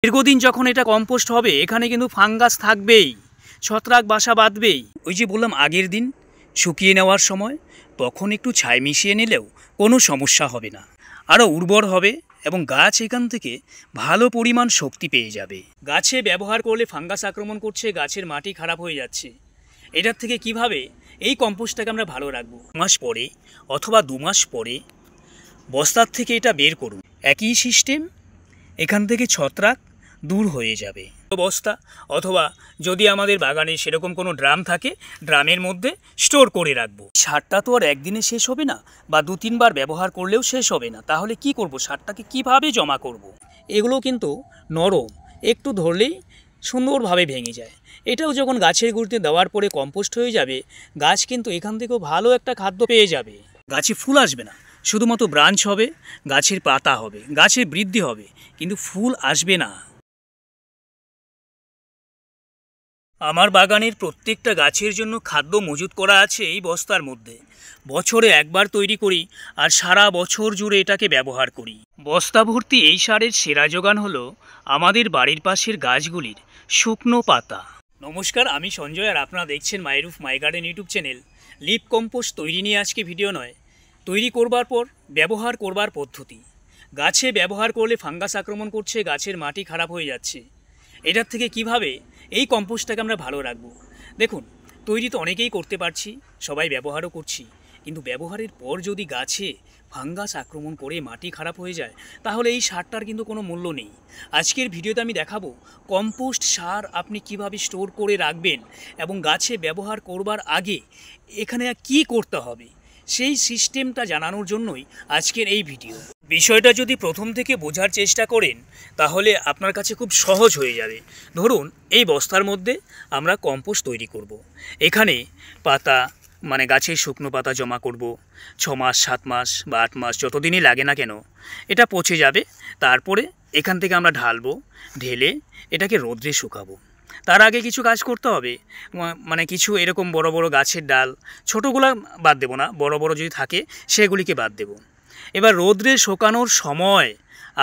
দীর্ঘদিন যখন এটা কম্পোস্ট হবে এখানে কিন্তু ফাঙ্গাস থাকবেই, ছত্রাক বাসা বাঁধবেই। ওই যে বললাম আগের দিন শুকিয়ে নেওয়ার সময় তখন একটু ছাই মিশিয়ে নিলেও কোনো সমস্যা হবে না, আরও উর্বর হবে এবং গাছ এখান থেকে ভালো পরিমাণ শক্তি পেয়ে যাবে। গাছে ব্যবহার করলে ফাঙ্গাস আক্রমণ করছে, গাছের মাটি খারাপ হয়ে যাচ্ছে। এটার থেকে কিভাবে এই কম্পোস্টটাকে আমরা ভালো রাখবো? মাস পরে অথবা 2 মাস পরে বস্তার থেকে এটা বের করুন। একই সিস্টেম, এখান থেকে ছত্রাক দূর হয়ে যাবে। বস্তা অথবা যদি আমাদের বাগানে সেরকম কোনো ড্রাম থাকে, ড্রামের মধ্যে স্টোর করে রাখবো। সারটা তো আর একদিনে শেষ হবে না, বা 2-3 বার ব্যবহার করলেও শেষ হবে না। তাহলে কি করব? সারটাকে কিভাবে জমা করব? এগুলো কিন্তু নরম, একটু ধরলেই সুন্দরভাবে ভেঙে যায়। এটাও যখন গাছের গুঁড়িতে দেওয়ার পরে কম্পোস্ট হয়ে যাবে, গাছ কিন্তু এখান থেকেও ভালো একটা খাদ্য পেয়ে যাবে। গাছে ফুল আসবে না, শুধুমাত্র ব্রাঞ্চ হবে, গাছের পাতা হবে, গাছের বৃদ্ধি হবে, কিন্তু ফুল আসবে না। আমার বাগানের প্রত্যেকটা গাছের জন্য খাদ্য মজুত করা আছে এই বস্তার মধ্যে। বছরে একবার তৈরি করি আর সারা বছর জুড়ে এটাকে ব্যবহার করি। বস্তা ভর্তি এই সারের সেরা যোগান হলো আমাদের বাড়ির পাশের গাছগুলির শুকনো পাতা। নমস্কার, আমি সঞ্জয় আর আপনারা দেখছেন my roof my garden YouTube channel. Leaf compost তৈরি নিয়ে আজকে ভিডিও নয়, তৈরি করবার পর ব্যবহার করবার পদ্ধতি। গাছে ব্যবহার করলে ফাঙ্গাস আক্রমণ করছে, গাছের মাটি খারাপ হয়ে যাচ্ছে। এটার থেকে কিভাবে এই কম্পোস্টটাকে আমরা ভালো রাখবো? দেখুন, তৈরি তো অনেকেই করতে পারছি, সবাই ব্যবহারও করছি, কিন্তু ব্যবহারের পর যদি গাছে ফাঙ্গাস আক্রমণ করে মাটি খারাপ হয়ে যায়, তাহলে এই সারটার কিন্তু কোনো মূল্য নেই। আজকের ভিডিওতে আমি দেখাবো কম্পোস্ট সার আপনি কিভাবে স্টোর করে রাখবেন এবং গাছে ব্যবহার করবার আগে এখানে কি করতে হবে, সেই সিস্টেমটা জানানোর জন্যই আজকের এই ভিডিও। বিষয়টা যদি প্রথম থেকে বোঝার চেষ্টা করেন তাহলে আপনার কাছে খুব সহজ হয়ে যাবে। ধরুন, এই বস্তার মধ্যে আমরা কম্পোস্ট তৈরি করব। এখানে পাতা মানে গাছের শুকনো পাতা জমা করব। 6 মাস 7 মাস বা 8 মাস যতদিনই লাগে না কেন এটা পচে যাবে। তারপরে এখান থেকে আমরা ঢালবো, ঢেলে এটাকে রোদ্রে শুকাবো। তার আগে কিছু কাজ করতে হবে, মানে কিছু এরকম বড় বড় গাছের ডাল, ছোটোগুলো বাদ দেবো না, বড় বড় যদি থাকে সেগুলিকে বাদ দেব। এবার রোদ্রে শুকানোর সময়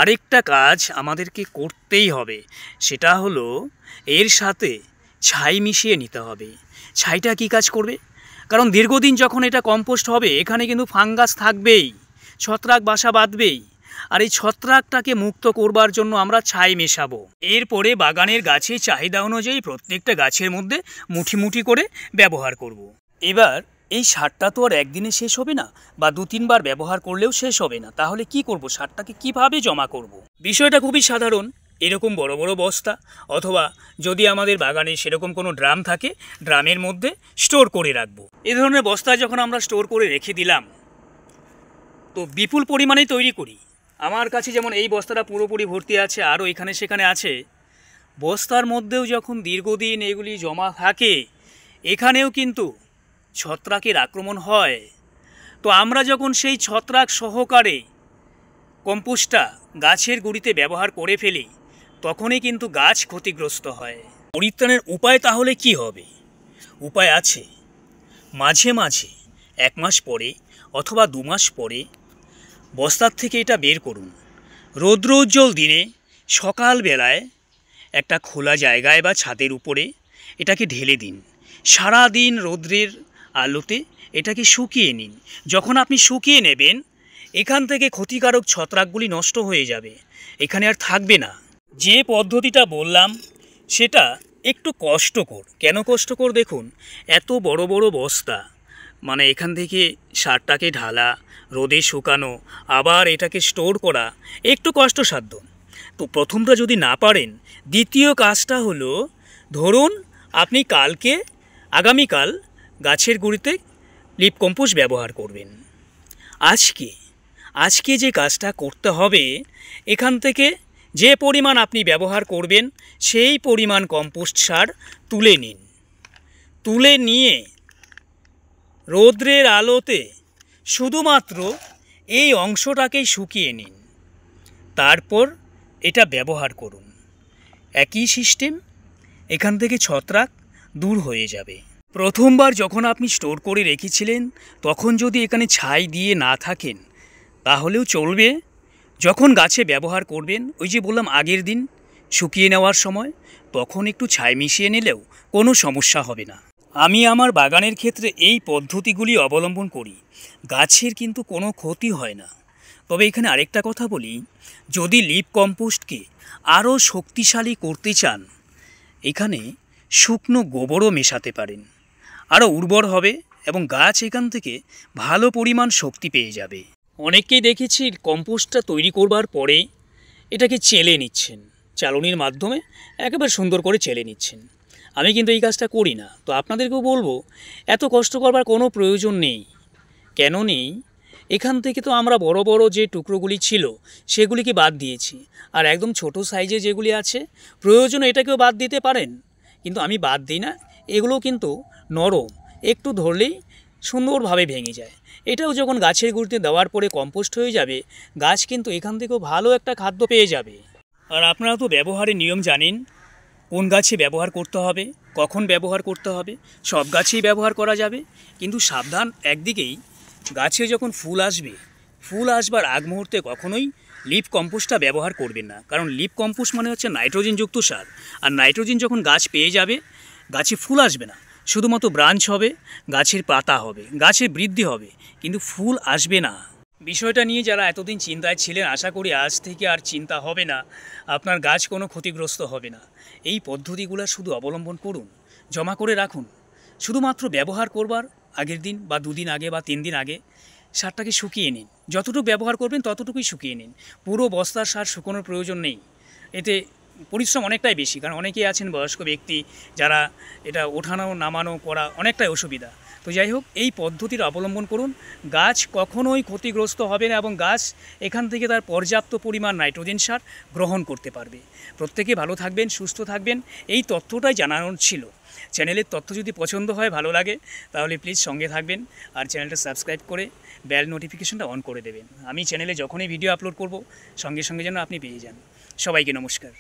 আরেকটা কাজ আমাদেরকে করতেই হবে, সেটা হলো এর সাথে ছাই মিশিয়ে নিতে হবে। ছাইটা কি কাজ করবে? কারণ দীর্ঘদিন যখন এটা কম্পোস্ট হবে এখানে কিন্তু ফাঙ্গাস থাকবেই, ছত্রাক বাসা বাঁধবেই, আর এই ছত্রাকটাকে মুক্ত করবার জন্য আমরা ছাই মেশাবো। এরপরে বাগানের গাছের চাহিদা অনুযায়ী প্রত্যেকটা গাছের মধ্যে মুঠি মুঠি করে ব্যবহার করব। এবার এই সারটা তো আর একদিনে শেষ হবে না, বা 2-3 বার ব্যবহার করলেও শেষ হবে না। তাহলে কি করব? সারটাকে কিভাবে জমা করব? বিষয়টা খুবই সাধারণ। এরকম বড় বড় বস্তা অথবা যদি আমাদের বাগানে সেরকম কোনো ড্রাম থাকে, ড্রামের মধ্যে স্টোর করে রাখবো। এ ধরনের বস্তা যখন আমরা স্টোর করে রেখে দিলাম, তো বিপুল পরিমাণে তৈরি করি। আমার কাছে যেমন এই বস্তাটা পুরোপুরি ভর্তি আছে, আরও এখানে সেখানে আছে। বস্তার মধ্যেও যখন দীর্ঘদিন এগুলি জমা থাকে, এখানেও কিন্তু ছত্রাকের আক্রমণ হয়। তো আমরা যখন সেই ছত্রাক সহকারে কম্পোস্টটা গাছের গুঁড়িতে ব্যবহার করে ফেলি, তখনই কিন্তু গাছ ক্ষতিগ্রস্ত হয়। পরিত্রাণের উপায় তাহলে কি হবে? উপায় আছে। মাঝে মাঝে 1 মাস পরে অথবা 2 মাস পরে বস্তার থেকে এটা বের করুন। রৌদ্রোজ্জ্বল দিনে সকালবেলায় একটা খোলা জায়গায় বা ছাদের উপরে এটাকে ঢেলে দিন। সারা দিন রৌদ্রের আলোতে এটাকে শুকিয়ে নিন। যখন আপনি শুকিয়ে নেবেন, এখান থেকে ক্ষতিকারক ছত্রাকগুলি নষ্ট হয়ে যাবে, এখানে আর থাকবে না। যে পদ্ধতিটা বললাম সেটা একটু কষ্টকর। কেন কষ্টকর? দেখুন, এত বড় বড় বস্তা, মানে এখান থেকে সারটাকে ঢালা, রোদে শুকানো, আবার এটাকে স্টোর করা একটু কষ্টসাধ্য। তো প্রথমটা যদি না পারেন, দ্বিতীয় কাজটা হলো, ধরুন আপনি আগামীকাল গাছের গুঁড়িতে লিপ কম্পোস্ট ব্যবহার করবেন। আজকে যে কাজটা করতে হবে, এখান থেকে যে পরিমাণ আপনি ব্যবহার করবেন সেই পরিমাণ কম্পোস্ট সার তুলে নিন। তুলে নিয়ে রৌদ্রের আলোতে শুধুমাত্র এই অংশটাকেই শুকিয়ে নিন, তারপর এটা ব্যবহার করুন। একই সিস্টেম, এখান থেকে ছত্রাক দূর হয়ে যাবে। প্রথমবার যখন আপনি স্টোর করে রেখেছিলেন তখন যদি এখানে ছাই দিয়ে না থাকেন তাহলেও চলবে। যখন গাছে ব্যবহার করবেন, ওই যে বললাম আগের দিন শুকিয়ে নেওয়ার সময় তখন একটু ছাই মিশিয়ে নিলেও কোনো সমস্যা হবে না। আমি আমার বাগানের ক্ষেত্রে এই পদ্ধতিগুলি অবলম্বন করি, গাছের কিন্তু কোনো ক্ষতি হয় না। তবে এখানে আরেকটা কথা বলি, যদি লিপ কম্পোস্টকে আরও শক্তিশালী করতে চান, এখানে শুকনো গোবরও মেশাতে পারেন, আরও উর্বর হবে এবং গাছ এখান থেকে ভালো পরিমাণ শক্তি পেয়ে যাবে। অনেককেই দেখেছি কম্পোস্টটা তৈরি করবার পরে এটাকে চেলে নিচ্ছেন, চালনির মাধ্যমে একেবারে সুন্দর করে চেলে নিচ্ছেন। আমি কিন্তু এই কাজটা করি না। তো আপনাদেরকেও বলবো, এত কষ্ট করবার কোনো প্রয়োজন নেই। কেন নেই? এখান থেকে তো আমরা বড় বড় যে টুকরোগুলি ছিল সেগুলিকে বাদ দিয়েছি, আর একদম ছোট সাইজে যেগুলি আছে প্রয়োজন এটাকেও বাদ দিতে পারেন, কিন্তু আমি বাদ দিই না। এগুলো কিন্তু নরম, একটু ধরলেই সুন্দরভাবে ভেঙে যায়। এটাও যখন গাছের গুঁড়িতে দেওয়ার পরে কম্পোস্ট হয়ে যাবে, গাছ কিন্তু এখান থেকেও ভালো একটা খাদ্য পেয়ে যাবে। আর আপনারা তো ব্যবহারের নিয়ম জানেন, কোন গাছে ব্যবহার করতে হবে, কখন ব্যবহার করতে হবে। সব গাছেই ব্যবহার করা যাবে, কিন্তু সাবধান একদিকেই, গাছে যখন ফুল আসবে, ফুল আসবার আগ মুহূর্তে কখনোই লিপ কম্পোস্টটা ব্যবহার করবেন না। কারণ লিপ কম্পোস্ট মানে হচ্ছে নাইট্রোজেনযুক্ত সার, আর নাইট্রোজেন যখন গাছ পেয়ে যাবে, গাছে ফুল আসবে না, শুধুমাত্র ব্রাঞ্চ হবে, গাছের পাতা হবে, গাছের বৃদ্ধি হবে, কিন্তু ফুল আসবে না। বিষয়টা নিয়ে যারা এতদিন চিন্তায় ছিলেন, আশা করি আজ থেকে আর চিন্তা হবে না, আপনার গাছ কোনো ক্ষতিগ্রস্ত হবে না। এই পদ্ধতিগুলো শুধু অবলম্বন করুন, জমা করে রাখুন। শুধুমাত্র ব্যবহার করবার আগের দিন বা 2 দিন আগে বা 3 দিন আগে সারটাকে শুকিয়ে নিন। যতটুকু ব্যবহার করবেন ততটুকুই শুকিয়ে নিন। পুরো বস্তার সার শুকোনোর প্রয়োজন নেই, এতে পরিশ্রম অনেকটাই বেশি। কারণ অনেকেই আছেন বয়স্ক ব্যক্তি, যারা এটা ওঠানো নামানো করা অনেকটাই অসুবিধা। তো যাই হোক, এই পদ্ধতির অবলম্বন করুন, গাছ কখনোই ক্ষতিগ্রস্ত হবে না এবং গাছ এখান থেকে তার পর্যাপ্ত পরিমাণ নাইট্রোজেন সার গ্রহণ করতে পারবে। প্রত্যেকে ভালো থাকবেন, সুস্থ থাকবেন, এই তথ্যটাই জানানোর ছিল। চ্যানেলের তথ্য যদি পছন্দ হয়, ভালো লাগে, তাহলে প্লিজ সঙ্গে থাকবেন আর চ্যানেলটা সাবস্ক্রাইব করে বেল নোটিফিকেশনটা অন করে দেবেন। আমি চ্যানেলে যখনই ভিডিও আপলোড করব, সঙ্গে সঙ্গে যেন আপনি পেয়ে যান। সবাইকে নমস্কার।